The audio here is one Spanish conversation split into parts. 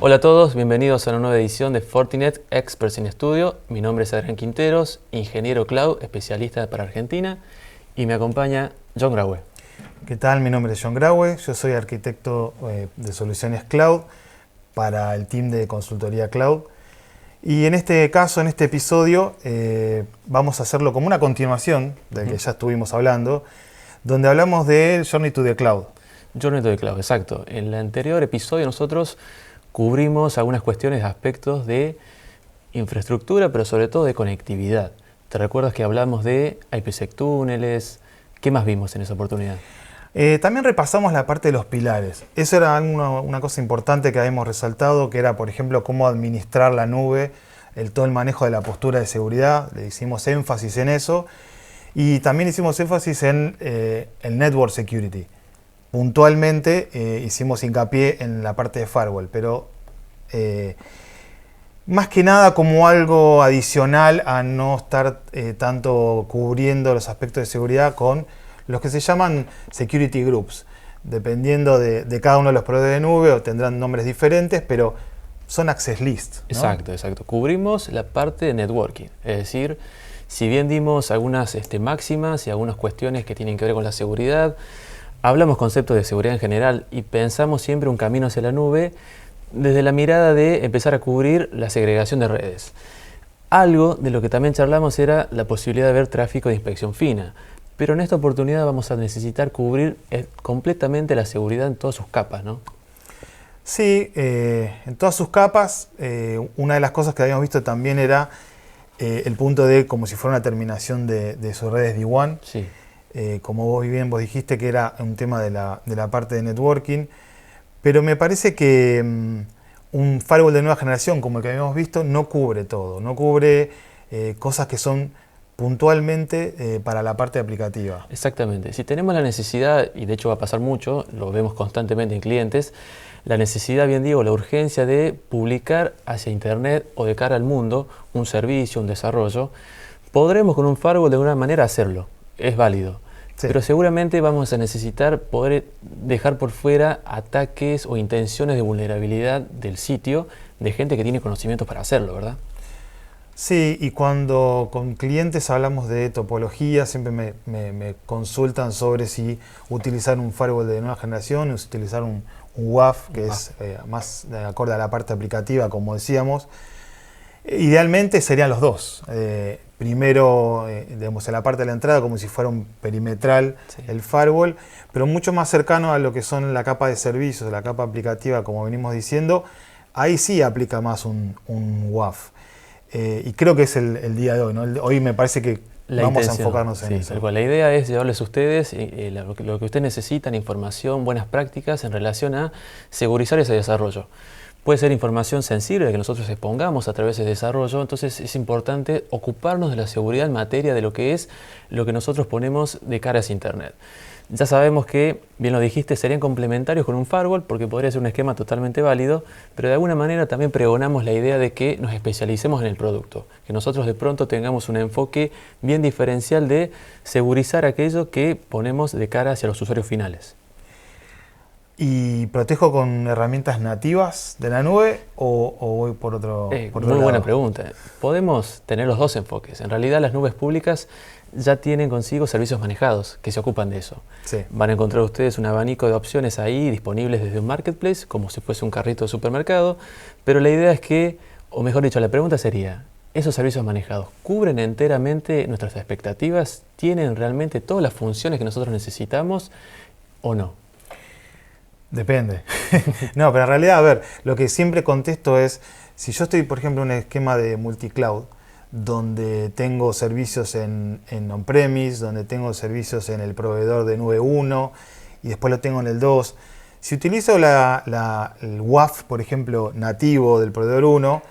Hola a todos, bienvenidos a una nueva edición de Fortinet Experts in Studio. Mi nombre es Adrián Quinteros, ingeniero cloud, especialista para Argentina, y me acompaña John Graue. ¿Qué tal? Mi nombre es John Graue, yo soy arquitecto de soluciones cloud para el team de consultoría cloud. Y en este caso, en este episodio, vamos a hacerlo como una continuación del que ya estuvimos hablando, donde hablamos del Journey to the Cloud. Journey to the Cloud, exacto. En el anterior episodio nosotros cubrimos algunas cuestiones de aspectos de infraestructura, pero sobre todo de conectividad. ¿Te recuerdas que hablamos de IPsec túneles? ¿Qué más vimos en esa oportunidad? También repasamos la parte de los pilares. Eso era una cosa importante que habíamos resaltado, que era, por ejemplo, cómo administrar la nube, todo el manejo de la postura de seguridad. Le hicimos énfasis en eso. Y también hicimos énfasis en el network security. Puntualmente hicimos hincapié en la parte de firewall, pero más que nada como algo adicional a no estar tanto cubriendo los aspectos de seguridad con los que se llaman security groups. Dependiendo de cada uno de los proveedores de nube, o tendrán nombres diferentes, pero son access lists, ¿no? Exacto. Cubrimos la parte de networking, es decir, si bien dimos algunas máximas y algunas cuestiones que tienen que ver con la seguridad, hablamos conceptos de seguridad en general y pensamos siempre un camino hacia la nube desde la mirada de empezar a cubrir la segregación de redes. Algo de lo que también charlamos era la posibilidad de ver tráfico de inspección fina, pero en esta oportunidad vamos a necesitar cubrir completamente la seguridad en todas sus capas, ¿no? Sí, en todas sus capas. Una de las cosas que habíamos visto también era el punto de como si fuera una terminación de sus redes D1. Sí. Como vos bien dijiste que era un tema de la parte de networking, pero me parece que un firewall de nueva generación como el que habíamos visto no cubre todo, no cubre cosas que son puntualmente para la parte aplicativa. Exactamente. Si tenemos la necesidad, y de hecho va a pasar mucho, lo vemos constantemente en clientes, la necesidad, bien digo, la urgencia de publicar hacia Internet o de cara al mundo un servicio, un desarrollo, podremos con un firewall de alguna manera hacerlo, es válido. Sí. Pero seguramente vamos a necesitar poder dejar por fuera ataques o intenciones de vulnerabilidad del sitio de gente que tiene conocimientos para hacerlo, ¿verdad? Sí, y cuando con clientes hablamos de topología, siempre me consultan sobre si utilizar un firewall de nueva generación o si utilizar un WAF, que es más acorde a la parte aplicativa, como decíamos. Idealmente serían los dos. Primero, digamos, en la parte de la entrada, como si fuera un perimetral, sí, el firewall, pero mucho más cercano a lo que son la capa de servicios, la capa aplicativa, como venimos diciendo, ahí sí aplica más un WAF. Y creo que es el día de hoy, ¿no? Hoy me parece que vamos a enfocarnos en eso. La idea es llevarles a ustedes lo que ustedes necesitan, información, buenas prácticas en relación a segurizar ese desarrollo. Puede ser información sensible que nosotros expongamos a través del desarrollo, entonces es importante ocuparnos de la seguridad en materia de lo que es lo que nosotros ponemos de cara hacia Internet. Ya sabemos que, bien lo dijiste, serían complementarios con un firewall porque podría ser un esquema totalmente válido, pero de alguna manera también pregonamos la idea de que nos especialicemos en el producto, que nosotros de pronto tengamos un enfoque bien diferencial de segurizar aquello que ponemos de cara hacia los usuarios finales. ¿Y protejo con herramientas nativas de la nube o voy por otro lado? Buena pregunta. Podemos tener los dos enfoques. En realidad las nubes públicas ya tienen consigo servicios manejados que se ocupan de eso. Sí. Van a encontrar ustedes un abanico de opciones ahí disponibles desde un marketplace, como si fuese un carrito de supermercado, pero la idea es que, o mejor dicho, la pregunta sería, ¿esos servicios manejados cubren enteramente nuestras expectativas? ¿Tienen realmente todas las funciones que nosotros necesitamos o no? Depende. No, pero en realidad, a ver, lo que siempre contesto es, si yo estoy, por ejemplo, en un esquema de multicloud, donde tengo servicios en on-premise, donde tengo servicios en el proveedor de nube 1 y después lo tengo en el 2, si utilizo el WAF, por ejemplo, nativo del proveedor 1,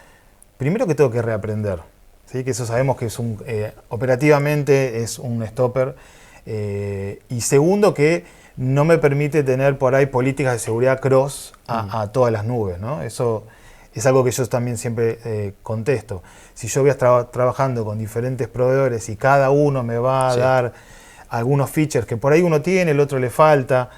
primero que tengo que reaprender, ¿sí? Que eso sabemos que es operativamente es un stopper, y segundo que no me permite tener por ahí políticas de seguridad cross a todas las nubes, ¿no? Eso es algo que yo también siempre contesto. Si yo voy a estar trabajando con diferentes proveedores y cada uno me va a dar algunos features que por ahí uno tiene, el otro le falta,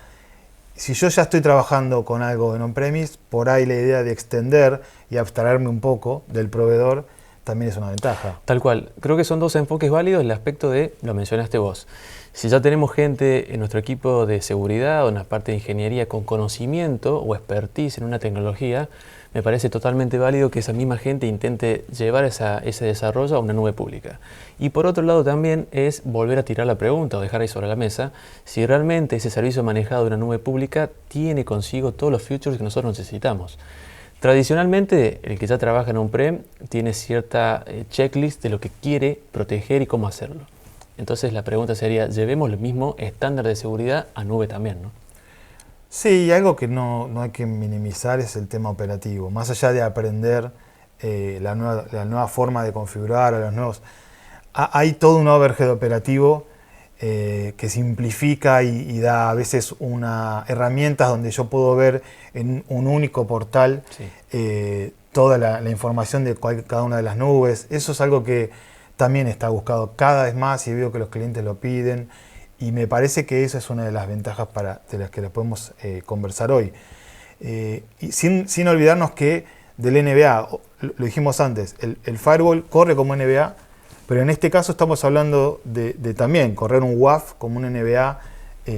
si yo ya estoy trabajando con algo en on-premise, por ahí la idea de extender y abstraerme un poco del proveedor también es una ventaja. Tal cual. Creo que son dos enfoques válidos. El aspecto de, lo mencionaste vos, si ya tenemos gente en nuestro equipo de seguridad o en la parte de ingeniería con conocimiento o expertise en una tecnología, me parece totalmente válido que esa misma gente intente llevar ese desarrollo a una nube pública. Y por otro lado también es volver a tirar la pregunta o dejar ahí sobre la mesa si realmente ese servicio manejado de una nube pública tiene consigo todos los features que nosotros necesitamos. Tradicionalmente, el que ya trabaja en on-prem tiene cierta checklist de lo que quiere proteger y cómo hacerlo. Entonces la pregunta sería, llevemos el mismo estándar de seguridad a nube también, ¿no? Sí, y algo que no hay que minimizar es el tema operativo. Más allá de aprender la nueva forma de configurar a los nuevos, hay todo un overhead operativo que simplifica y da a veces herramientas donde yo puedo ver en un único portal toda la información de cada una de las nubes. Eso es algo que también está buscado cada vez más y veo que los clientes lo piden. Y me parece que esa es una de las ventajas de las que les podemos conversar hoy. Y sin olvidarnos que del NBA, lo dijimos antes, el firewall corre como NBA, pero en este caso estamos hablando de también correr un WAF como un NBA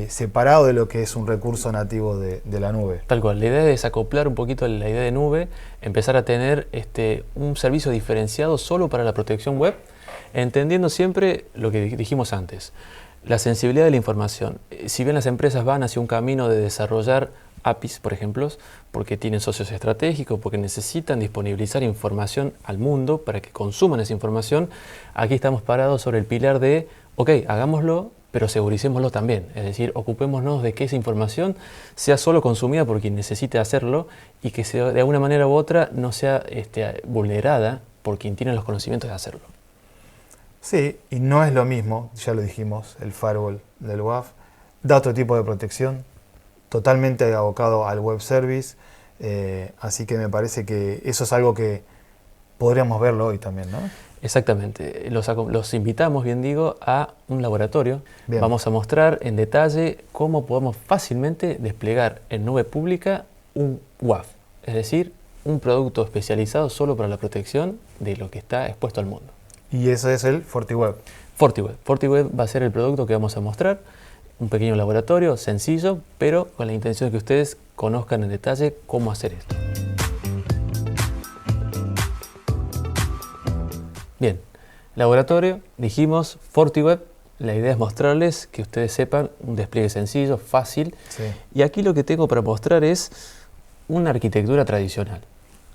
separado de lo que es un recurso nativo de la nube. Tal cual, la idea es acoplar un poquito la idea de nube, empezar a tener un servicio diferenciado solo para la protección web, entendiendo siempre lo que dijimos antes. La sensibilidad de la información. Si bien las empresas van hacia un camino de desarrollar APIs, por ejemplo, porque tienen socios estratégicos, porque necesitan disponibilizar información al mundo para que consuman esa información, aquí estamos parados sobre el pilar de, ok, hagámoslo, pero seguricémoslo también. Es decir, ocupémonos de que esa información sea solo consumida por quien necesite hacerlo y que sea, de alguna manera u otra no sea vulnerada por quien tiene los conocimientos de hacerlo. Sí, y no es lo mismo, ya lo dijimos, el firewall del WAF, da otro tipo de protección, totalmente abocado al web service, así que me parece que eso es algo que podríamos verlo hoy también, ¿no? Exactamente, los invitamos, bien digo, a un laboratorio. Bien. Vamos a mostrar en detalle cómo podemos fácilmente desplegar en nube pública un WAF, es decir, un producto especializado solo para la protección de lo que está expuesto al mundo. Y eso es el FortiWeb. FortiWeb. FortiWeb va a ser el producto que vamos a mostrar. Un pequeño laboratorio, sencillo, pero con la intención de que ustedes conozcan en detalle cómo hacer esto. Bien, laboratorio, dijimos FortiWeb. La idea es mostrarles que ustedes sepan un despliegue sencillo, fácil. Sí. Y aquí lo que tengo para mostrar es una arquitectura tradicional.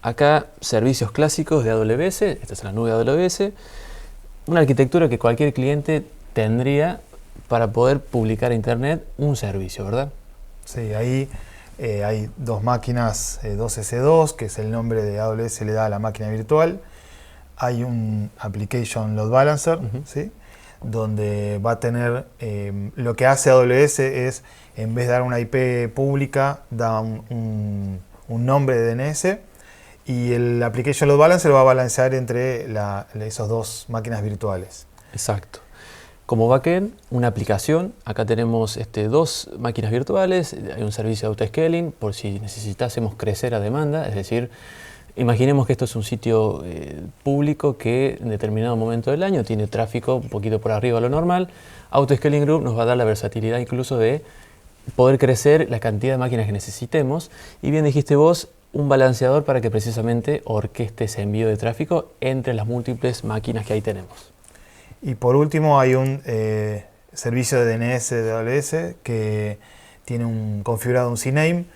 Acá servicios clásicos de AWS, esta es la nube de AWS, una arquitectura que cualquier cliente tendría para poder publicar a internet un servicio, ¿verdad? Sí, ahí hay dos máquinas, dos S2, que es el nombre de AWS, le da a la máquina virtual. Hay un Application Load Balancer, ¿sí? Donde va a tener, lo que hace AWS es, en vez de dar una IP pública, da un nombre de DNS, y el Application Load Balancer va a balancear entre esas dos máquinas virtuales. Exacto. Como backend, una aplicación. Acá tenemos dos máquinas virtuales. Hay un servicio de autoscaling por si necesitásemos crecer a demanda. Es decir, imaginemos que esto es un sitio público que en determinado momento del año tiene tráfico un poquito por arriba de lo normal. Autoscaling Group nos va a dar la versatilidad incluso de poder crecer la cantidad de máquinas que necesitemos. Y bien dijiste vos, un balanceador para que precisamente orqueste ese envío de tráfico entre las múltiples máquinas que ahí tenemos. Y por último hay un servicio de DNS de AWS que tiene configurado un CNAME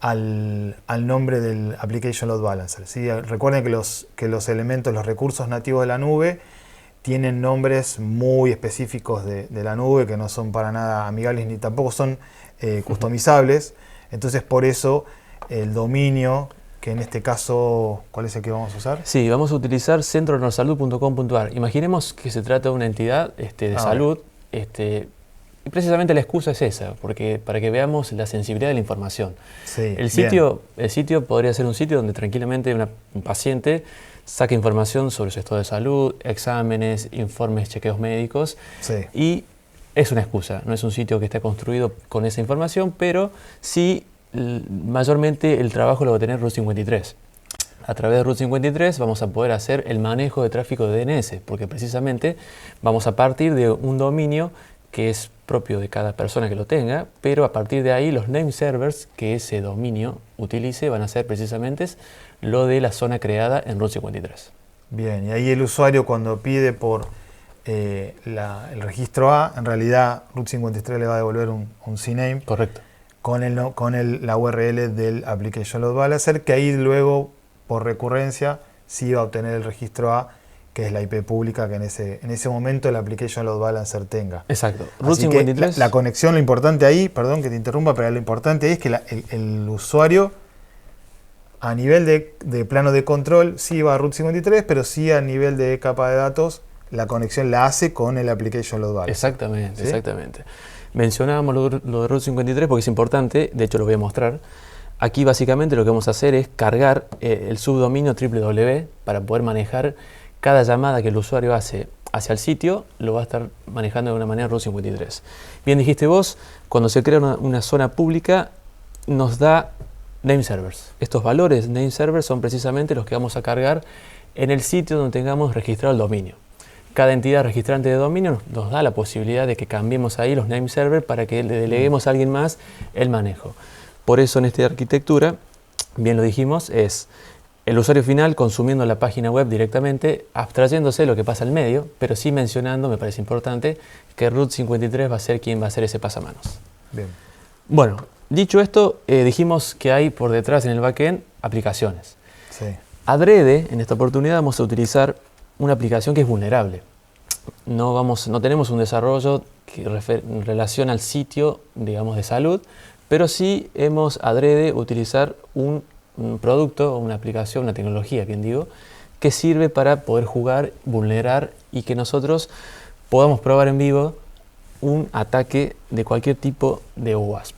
al nombre del Application Load Balancer, ¿sí? Recuerden que los elementos, los recursos nativos de la nube tienen nombres muy específicos de la nube que no son para nada amigables ni tampoco son customizables. Entonces por eso el dominio, que en este caso, ¿cuál es el que vamos a usar? Sí, vamos a utilizar centronorsalud.com.ar. Imaginemos que se trata de una entidad de salud, y precisamente la excusa es esa, porque para que veamos la sensibilidad de la información. Sí, el sitio podría ser un sitio donde tranquilamente un paciente saque información sobre su estado de salud, exámenes, informes, chequeos médicos, sí. Y es una excusa, no es un sitio que está construido con esa información, pero sí mayormente el trabajo lo va a tener Route 53. A través de Route 53 vamos a poder hacer el manejo de tráfico de DNS, porque precisamente vamos a partir de un dominio que es propio de cada persona que lo tenga, pero a partir de ahí los name servers que ese dominio utilice van a ser precisamente lo de la zona creada en Route 53. Bien, y ahí el usuario cuando pide por el registro A, en realidad Route 53 le va a devolver un CNAME. Correcto. Con la URL del Application Load Balancer, que ahí luego, por recurrencia, sí va a obtener el registro A, que es la IP pública que en ese momento el Application Load Balancer tenga. Exacto. Route 53. La conexión, lo importante ahí, perdón que te interrumpa, pero lo importante ahí es que el usuario, a nivel de plano de control, sí va a Route 53, pero sí a nivel de capa de datos, la conexión la hace con el Application Load Balancer. Exactamente, ¿Sí? Exactamente. Mencionábamos lo de Route 53 porque es importante, de hecho lo voy a mostrar. Aquí básicamente lo que vamos a hacer es cargar el subdominio www para poder manejar cada llamada que el usuario hace hacia el sitio, lo va a estar manejando de una manera Route 53. Bien dijiste vos, cuando se crea una zona pública nos da name servers. Estos valores name servers son precisamente los que vamos a cargar en el sitio donde tengamos registrado el dominio. Cada entidad registrante de dominio nos da la posibilidad de que cambiemos ahí los name servers para que le deleguemos a alguien más el manejo. Por eso en esta arquitectura, bien lo dijimos, es el usuario final consumiendo la página web directamente, abstrayéndose lo que pasa al medio, pero sí mencionando, me parece importante, que Route 53 va a ser quien va a hacer ese pasamanos. Bien. Bueno, dicho esto, dijimos que hay por detrás en el backend aplicaciones. Sí. Adrede, en esta oportunidad vamos a utilizar una aplicación que es vulnerable. No tenemos un desarrollo en relación al sitio, digamos, de salud, pero sí hemos adrede utilizar un producto, una aplicación, una tecnología, bien digo, que sirve para poder jugar, vulnerar y que nosotros podamos probar en vivo un ataque de cualquier tipo de OWASP.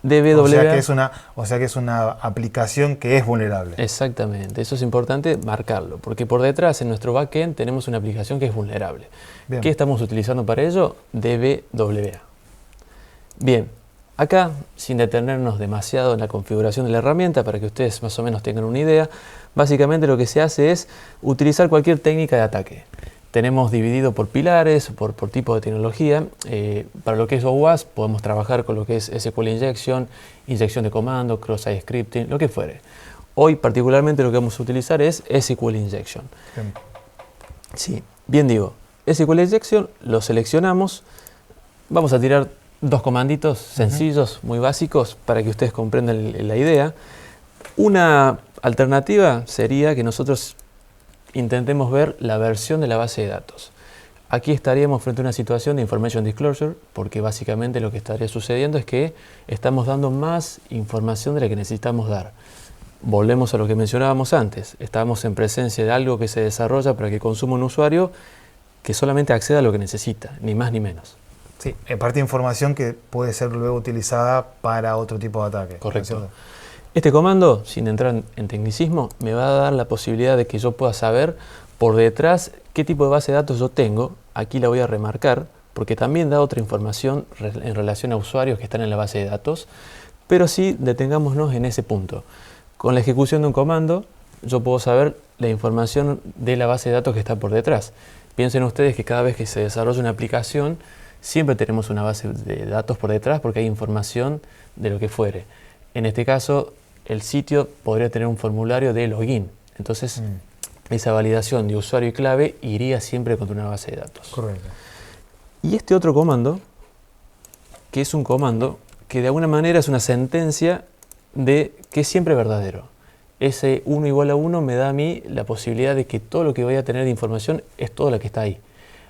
DWA, o sea que es una aplicación que es vulnerable. Exactamente, eso es importante marcarlo, porque por detrás en nuestro backend tenemos una aplicación que es vulnerable. Bien. ¿Qué estamos utilizando para ello? DWA. Bien, acá, sin detenernos demasiado en la configuración de la herramienta, para que ustedes más o menos tengan una idea, básicamente lo que se hace es utilizar cualquier técnica de ataque. Tenemos dividido por pilares, por tipo de tecnología. Para lo que es OWASP podemos trabajar con lo que es SQL Injection, inyección de comando, cross-site scripting, lo que fuere. Hoy particularmente lo que vamos a utilizar es SQL Injection. Bien. Sí, bien digo, SQL Injection lo seleccionamos. Vamos a tirar dos comanditos sencillos, muy básicos, para que ustedes comprendan la idea. Una alternativa sería que nosotros intentemos ver la versión de la base de datos. Aquí estaríamos frente a una situación de information disclosure, porque básicamente lo que estaría sucediendo es que estamos dando más información de la que necesitamos dar. Volvemos a lo que mencionábamos antes. Estamos en presencia de algo que se desarrolla para que consuma un usuario que solamente acceda a lo que necesita, ni más ni menos. Sí, parte de información que puede ser luego utilizada para otro tipo de ataque. Correcto. Este comando, sin entrar en tecnicismo, me va a dar la posibilidad de que yo pueda saber por detrás qué tipo de base de datos yo tengo. Aquí la voy a remarcar porque también da otra información en relación a usuarios que están en la base de datos, pero sí detengámonos en ese punto. Con la ejecución de un comando yo puedo saber la información de la base de datos que está por detrás. Piensen ustedes que cada vez que se desarrolla una aplicación siempre tenemos una base de datos por detrás porque hay información de lo que fuere. En este caso, el sitio podría tener un formulario de login. Entonces, esa validación de usuario y clave iría siempre contra una base de datos. Correcto. Y este otro comando, que es un comando que de alguna manera es una sentencia de que es siempre verdadero. Ese 1 igual a 1 me da a mí la posibilidad de que todo lo que voy a tener de información es todo lo que está ahí.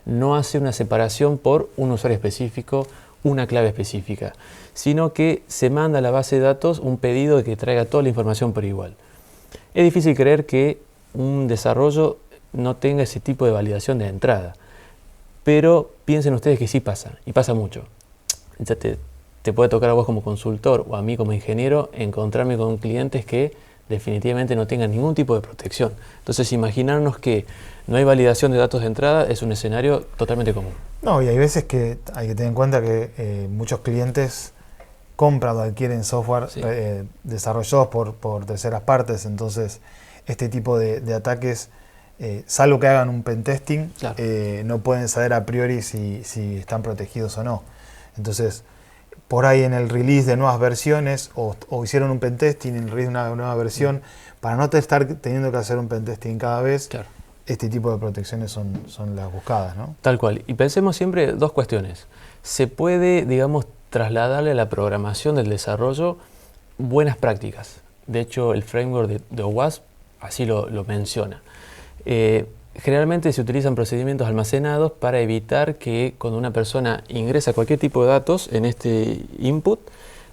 No hace una separación por un usuario específico, una clave específica, sino que se manda a la base de datos un pedido de que traiga toda la información por igual. Es difícil creer que un desarrollo no tenga ese tipo de validación de entrada, pero piensen ustedes que sí pasa, y pasa mucho. Ya te puede tocar a vos como consultor o a mí como ingeniero encontrarme con clientes que definitivamente no tengan ningún tipo de protección. Entonces, imaginarnos que no hay validación de datos de entrada es un escenario totalmente común. No, y hay veces que hay que tener en cuenta que muchos clientes compran o adquieren software Sí. Desarrollados por terceras partes, entonces este tipo de ataques, salvo que hagan un pentesting, Claro. no pueden saber a priori si están protegidos o no. Entonces, por ahí en el release de nuevas versiones o hicieron un pentesting en el release de una nueva versión, para no estar teniendo que hacer un pentesting cada vez, Claro. este tipo de protecciones son las buscadas, ¿no? Tal cual. Y pensemos siempre dos cuestiones. Se puede, digamos, trasladarle a la programación del desarrollo buenas prácticas. De hecho, el framework de OWASP así lo menciona. Generalmente se utilizan procedimientos almacenados para evitar que cuando una persona ingresa cualquier tipo de datos en este input,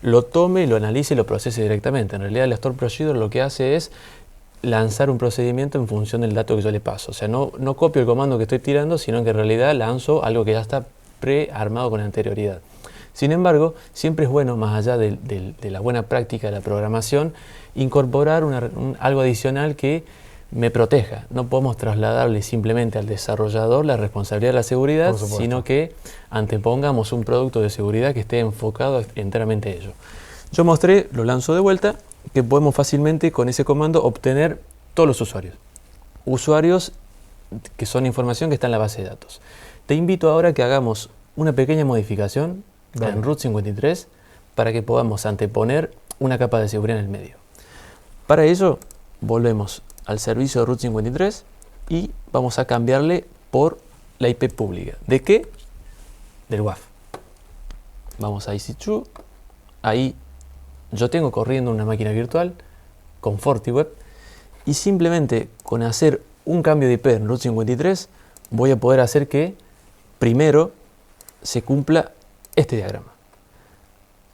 lo tome, lo analice y lo procese directamente. En realidad el store procedure lo que hace es lanzar un procedimiento en función del dato que yo le paso. O sea, no copio el comando que estoy tirando, sino que en realidad lanzo algo que ya está prearmado con anterioridad. Sin embargo, siempre es bueno, más allá de la buena práctica de la programación, incorporar algo adicional que me proteja. No podemos trasladarle simplemente al desarrollador la responsabilidad de la seguridad, sino que antepongamos un producto de seguridad que esté enfocado enteramente a ello. Yo mostré, lo lanzo de vuelta, que podemos fácilmente con ese comando obtener todos los usuarios. Usuarios que son información que está en la base de datos. Te invito ahora a que hagamos una pequeña modificación en Route 53 para que podamos anteponer una capa de seguridad en el medio. Para ello, volvemos al servicio de Route 53 y vamos a cambiarle por la IP pública. ¿De qué? Del WAF. Vamos a EC2. Ahí yo tengo corriendo una máquina virtual con FortiWeb y simplemente con hacer un cambio de IP en Route 53 voy a poder hacer que primero se cumpla este diagrama.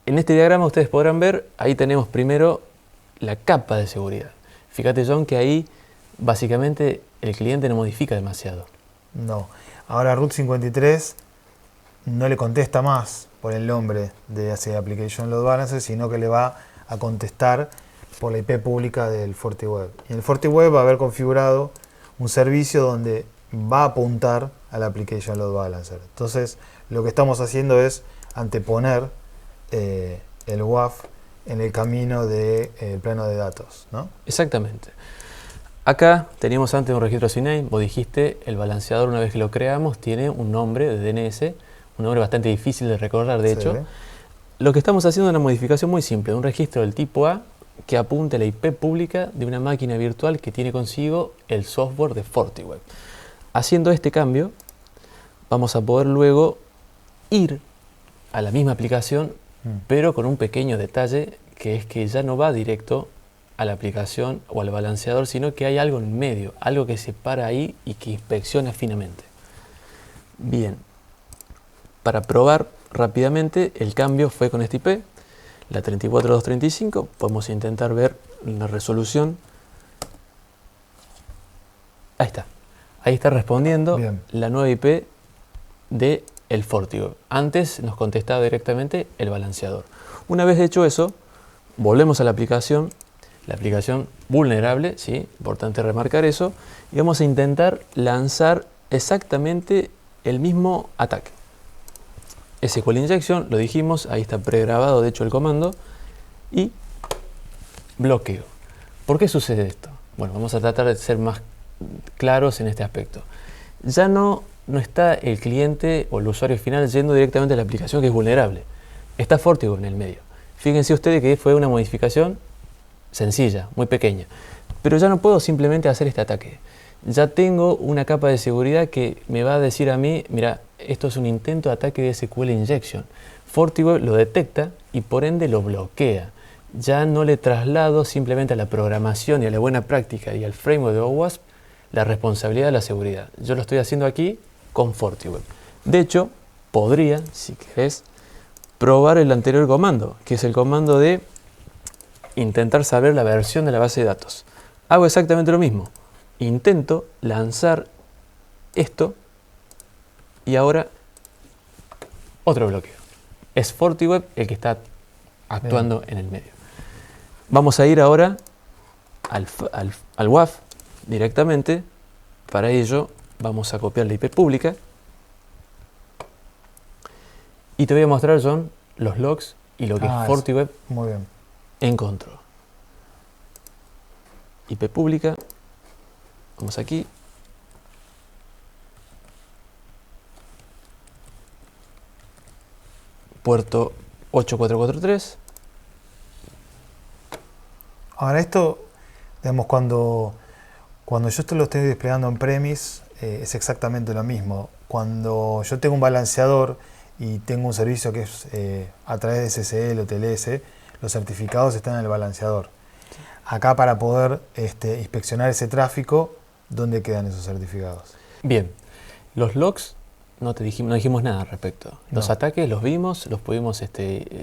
En este diagrama ustedes podrán ver, ahí tenemos primero la capa de seguridad. Fíjate, John, que ahí básicamente el cliente no modifica demasiado. No. Ahora Route 53 no le contesta más por el nombre de Application Load Balancer, sino que le va a contestar por la IP pública del FortiWeb. Y en el FortiWeb va a haber configurado un servicio donde va a apuntar al Application Load Balancer. Entonces, lo que estamos haciendo es anteponer el WAF en el camino del plano de datos, ¿no? Exactamente. Acá teníamos antes un registro CNAME. Vos dijiste, el balanceador, una vez que lo creamos, tiene un nombre de DNS, un nombre bastante difícil de recordar, de hecho. Lo que estamos haciendo es una modificación muy simple, un registro del tipo A que apunte a la IP pública de una máquina virtual que tiene consigo el software de FortiWeb. Haciendo este cambio, vamos a poder luego ir a la misma aplicación, pero con un pequeño detalle, que es que ya no va directo a la aplicación o al balanceador, sino que hay algo en medio, algo que se para ahí y que inspecciona finamente. Bien, para probar rápidamente, el cambio fue con este IP, la 34235. Podemos intentar ver la resolución. Ahí está. Ahí está respondiendo la nueva IP de el FortiWeb. Antes nos contestaba directamente el balanceador. Una vez hecho eso, volvemos a la aplicación vulnerable, ¿sí? Importante remarcar eso, y vamos a intentar lanzar exactamente el mismo ataque. SQL Injection, lo dijimos, ahí está pregrabado de hecho el comando, y bloqueo. ¿Por qué sucede esto? Bueno, vamos a tratar de ser más claros en este aspecto. Ya no está el cliente o el usuario final yendo directamente a la aplicación que es vulnerable. Está FortiWeb en el medio. Fíjense ustedes que fue una modificación sencilla, muy pequeña. Pero ya no puedo simplemente hacer este ataque. Ya tengo una capa de seguridad que me va a decir a mí, mira, esto es un intento de ataque de SQL Injection. FortiWeb lo detecta y por ende lo bloquea. Ya no le traslado simplemente a la programación y a la buena práctica y al framework de OWASP la responsabilidad de la seguridad. Yo lo estoy haciendo aquí con FortiWeb. De hecho, podría, si querés, probar el anterior comando, que es el comando de intentar saber la versión de la base de datos. Hago exactamente lo mismo. Intento lanzar esto y ahora otro bloqueo. Es FortiWeb el que está actuando en el medio. Vamos a ir ahora al WAF directamente. Para ello vamos a copiar la IP pública y te voy a mostrar, John, los logs y lo que es FortiWeb muy bien. encontró. IP pública, vamos aquí. Puerto 8443. Ahora esto, digamos, cuando yo esto lo estoy desplegando en premise, es exactamente lo mismo. Cuando yo tengo un balanceador y tengo un servicio que es a través de SSL o TLS, los certificados están en el balanceador. Acá, para poder inspeccionar ese tráfico, ¿dónde quedan esos certificados? Bien, los logs no dijimos nada al respecto. Los ataques los vimos, los pudimos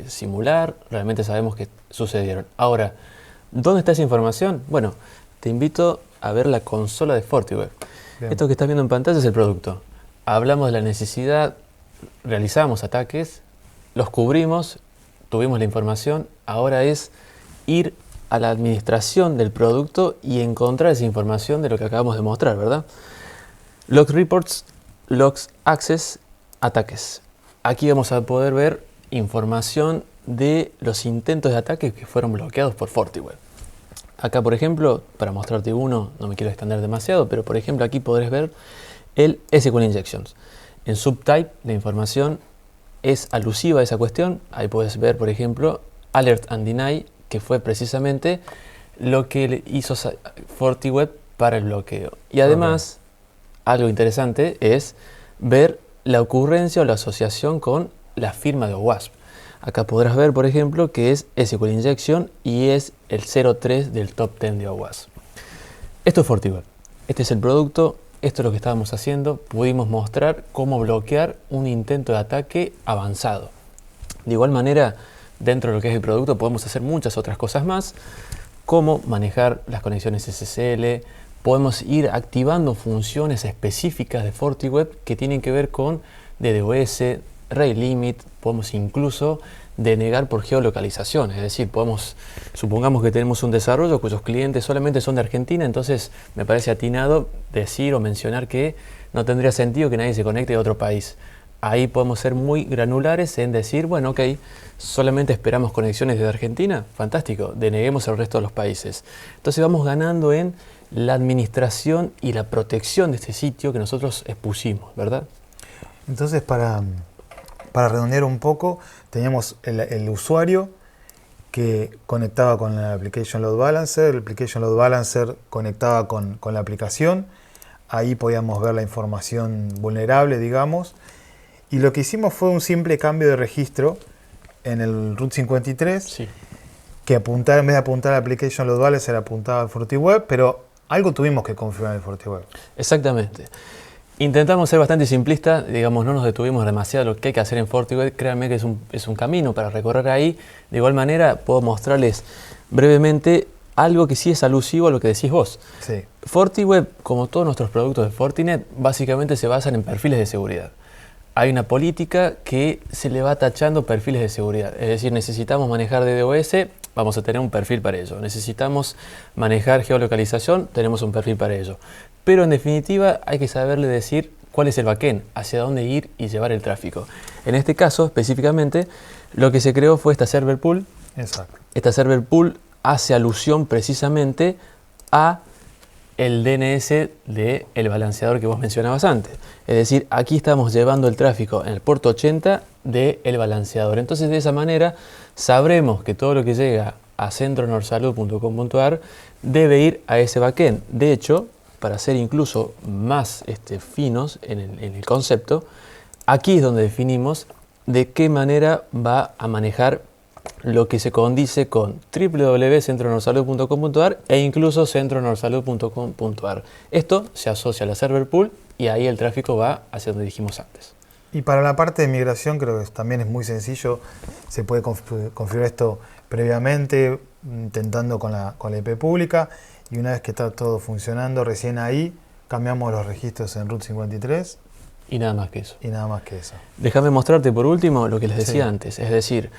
simular, realmente sabemos que sucedieron. Ahora, ¿dónde está esa información? Bueno, te invito a ver la consola de FortiWeb. Bien. Esto que estás viendo en pantalla es el producto. Hablamos de la necesidad, realizamos ataques, los cubrimos, tuvimos la información, ahora es ir a la administración del producto y encontrar esa información de lo que acabamos de mostrar, ¿verdad? Log reports, logs access, ataques. Aquí vamos a poder ver información de los intentos de ataque que fueron bloqueados por FortiWeb. Acá, por ejemplo, para mostrarte uno, no me quiero extender demasiado, pero por ejemplo aquí podrás ver el SQL Injections. En Subtype la información es alusiva a esa cuestión. Ahí puedes ver, por ejemplo, Alert and Deny, que fue precisamente lo que hizo FortiWeb para el bloqueo. Y además, algo interesante es ver la ocurrencia o la asociación con la firma de OWASP. Acá podrás ver, por ejemplo, que es SQL Injection y es el 03 del top 10 de OWASP. Esto es FortiWeb. Este es el producto, esto es lo que estábamos haciendo. Pudimos mostrar cómo bloquear un intento de ataque avanzado. De igual manera, dentro de lo que es el producto podemos hacer muchas otras cosas más, como manejar las conexiones SSL. Podemos ir activando funciones específicas de FortiWeb que tienen que ver con DDoS, rate limit. Podemos incluso denegar por geolocalización, es decir, supongamos que tenemos un desarrollo cuyos clientes solamente son de Argentina, entonces me parece atinado decir o mencionar que no tendría sentido que nadie se conecte de otro país. Ahí podemos ser muy granulares en decir, bueno, ok, solamente esperamos conexiones desde Argentina, fantástico, deneguemos el resto de los países. Entonces vamos ganando en la administración y la protección de este sitio que nosotros expusimos, ¿verdad? Entonces, para redondear un poco, teníamos el usuario que conectaba con el Application Load Balancer, el Application Load Balancer conectaba con la aplicación, ahí podíamos ver la información vulnerable, digamos, y lo que hicimos fue un simple cambio de registro en el Route 53, sí, que en vez de apuntar al Application Load Balancer apuntaba al FortiWeb, pero algo tuvimos que configurar en el FortiWeb. Exactamente. Intentamos ser bastante simplistas, digamos, no nos detuvimos demasiado lo que hay que hacer en FortiWeb. Créanme que es un camino para recorrer ahí. De igual manera, puedo mostrarles brevemente algo que sí es alusivo a lo que decís vos. Sí. FortiWeb, como todos nuestros productos de Fortinet, básicamente se basan en perfiles de seguridad. Hay una política que se le va tachando perfiles de seguridad. Es decir, necesitamos manejar DDoS, vamos a tener un perfil para ello. Necesitamos manejar geolocalización, tenemos un perfil para ello. Pero en definitiva hay que saberle decir cuál es el backend, hacia dónde ir y llevar el tráfico. En este caso, específicamente, lo que se creó fue esta server pool. Exacto. Esta server pool hace alusión precisamente a el DNS del balanceador que vos mencionabas antes. Es decir, aquí estamos llevando el tráfico en el puerto 80 del balanceador. Entonces, de esa manera, sabremos que todo lo que llega a centronorsalud.com.ar debe ir a ese backend. De hecho, para ser incluso más finos en el concepto, aquí es donde definimos de qué manera va a manejar lo que se condice con www.centronorsalud.com.ar e incluso centronorsalud.com.ar. Esto se asocia a la server pool y ahí el tráfico va hacia donde dijimos antes. Y para la parte de migración creo que también es muy sencillo. Se puede configurar esto previamente, intentando con la IP pública, y una vez que está todo funcionando, recién ahí cambiamos los registros en Route 53. Y nada más que eso. Y nada más que eso. Déjame mostrarte por último lo que les decía Sí. antes. Es decir,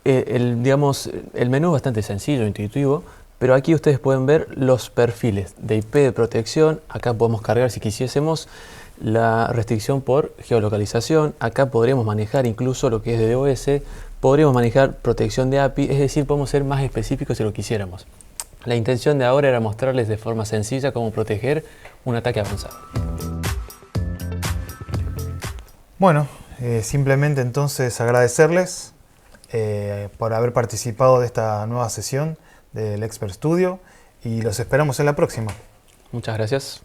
el menú es bastante sencillo, intuitivo. Pero aquí ustedes pueden ver los perfiles de IP de protección. Acá podemos cargar, si quisiésemos, la restricción por geolocalización. Acá podríamos manejar incluso lo que es de DOS. Podríamos manejar protección de API, es decir, podemos ser más específicos si lo quisiéramos. La intención de ahora era mostrarles de forma sencilla cómo proteger un ataque avanzado. Bueno, simplemente entonces agradecerles por haber participado de esta nueva sesión del Expert Studio y los esperamos en la próxima. Muchas gracias.